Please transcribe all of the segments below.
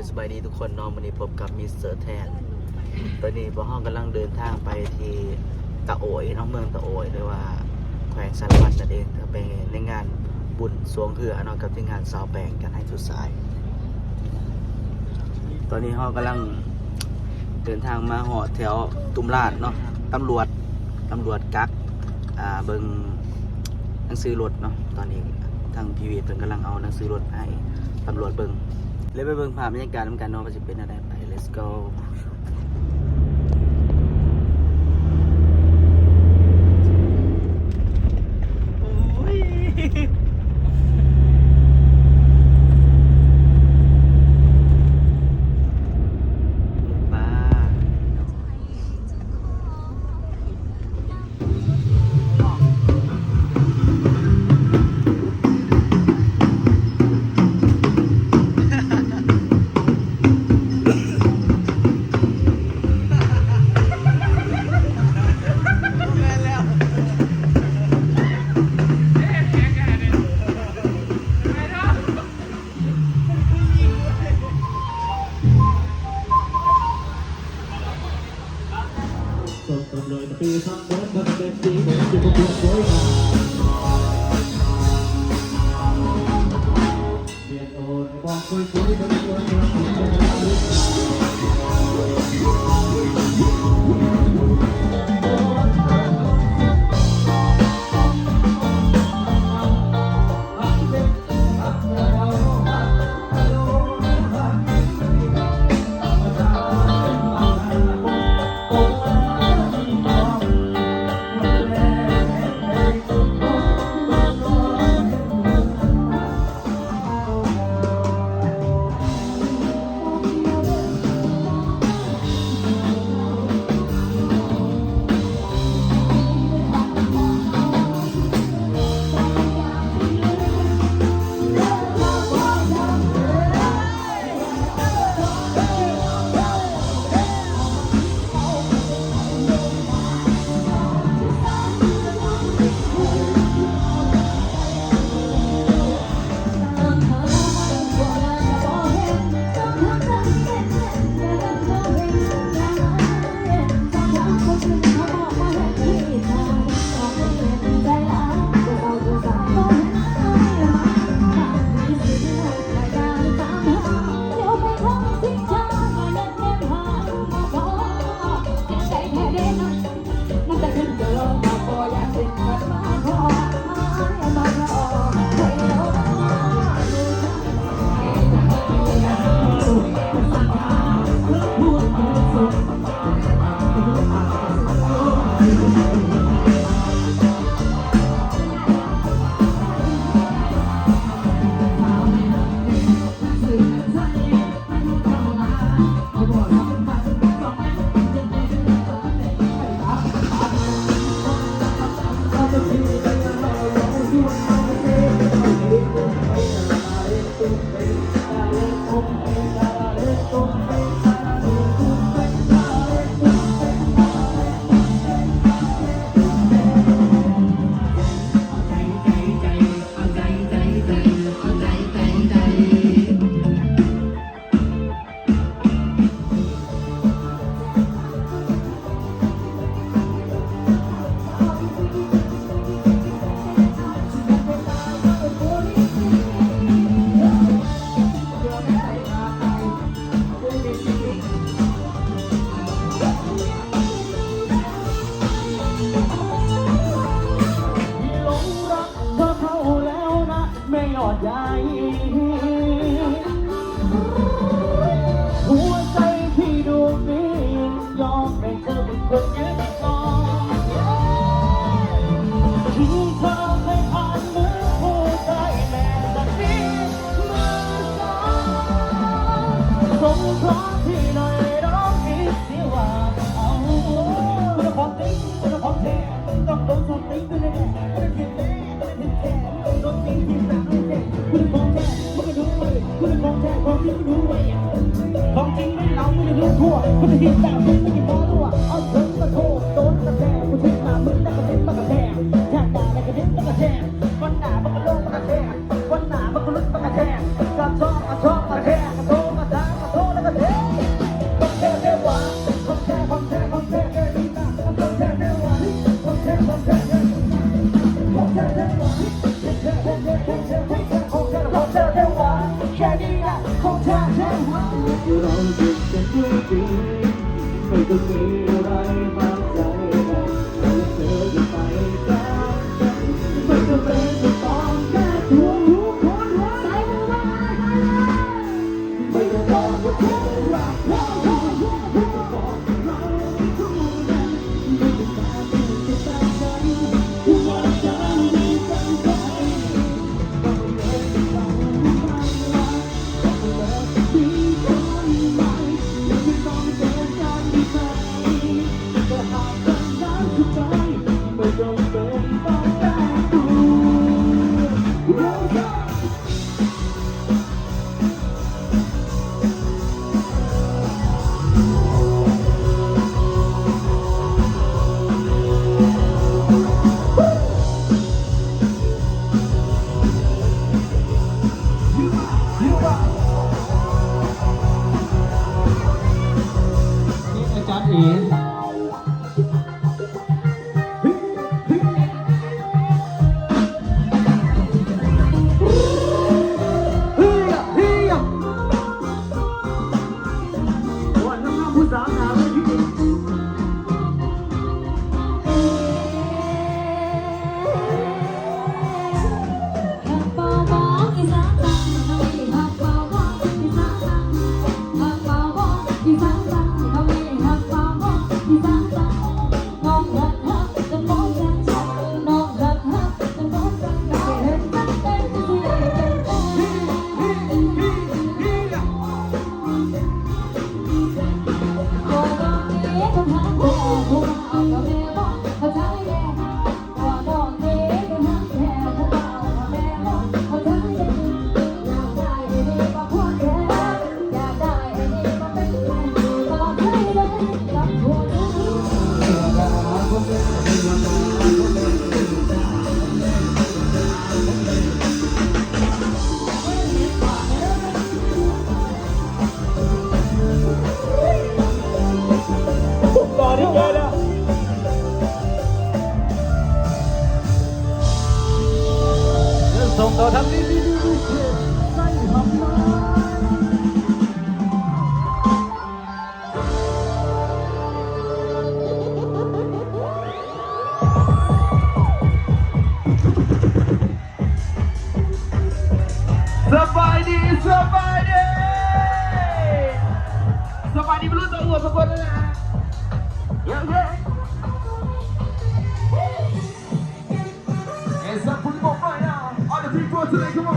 สบายดีทุกคนน้องวันนี้พบกับมิสเตอร์แทนตอนนี้พวกห้องกำลังเดินทางไปที่ตะโอยน้องเมืองตะโอยหรือว่าแขวงสารวัตรนั่นเองไปในงานบุญสวงเหือเนาะกับที่งานสาวแปลงกันให้สุดสายตอนนี้ห้องกำลังเดินทางมาหอแถวตุ้มลาดเนาะตำรวจกักเบิ่งหนังสือรถเนาะตอนนี้ทางพีวีเพิ่นกำลังเอาหนังสือรถให้ตำรวจเบิ่งเลยไปเบิ่งภาพบรรยากาศน้ำกันเนาะว่าจะเป็นอะไรไป let's go โอ้ยป้าปีทั้งหมดมันเป็นสีเหมือนที่พวกเราสวยงามเรียนโอนบอกคุยกันชวนเราคุยกัน กินแบบนี้ไม่กินบ้าตัวเอาเถิงมาโทษโดนกระแทกกูทิ้งหน้ามึงแล้วก็เด็นมากระแทกแทกหน้าแล้วก็เด็นมากระแทกวันหน้ามันก็ลงมากระแทกวันหน้ามันก็ลุกมากระแทกกระชอกกระชอกกระแทกกระโทกกระทากระโทกแล้วก็เด็นต้องแทกเร็วกว่าต้องแทกต้องแทกต้องแทกแค่นี้นะต้องแทกเร็วกว่าต้องแทกต้องแทกแค่นี้นะต้องแทกเร็วกว่าต้องแทกต้องแทกต้องแทกต้องแทกต้องแทกต้องแทกเร็วกว่าแค่นี้นะต้องแทกเร็วกว่าเราจะเป็นด้วยดีไม่ต้องมีอะไรมาใจกันเราเธอจะไปกันไม่จำเป็นจะต้องแก้ตัวทุกคนไว้ไม่ต้องบอกว่าเธอรักเราไม่ต้องบอกเราไม่คู่กันไม่ต้องการที่จะตั้งใจที่ว่าจะไม่ตั้งใจก็ไม่เลยจะฟังมันรักก็ไม่เลยที่คนใหม่ไม่ต้องเดินทางที่ไหนแต่หากวันนั้นจะไปไม่ต้องเป็นต้องแก้ตัวเราจะ นี่อาจารย์เอ๋วันน้ำผู้สาวหนาวเลยพี่ต่อที่เจอแล้วส่งต่อทำดีดีดีดีใส่ทำมาสบายดีสบายดีสบายดีไม่รู้ตัวอ้วนสักคนเลยนะยังไงIt's up for the ball right now. All the people today, come on.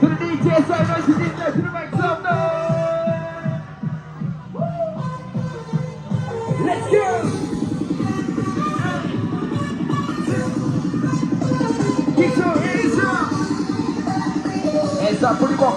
To the DJ side, nice to get there. To the back, some noise. Let's go. Get your hands up. It's up for the ball,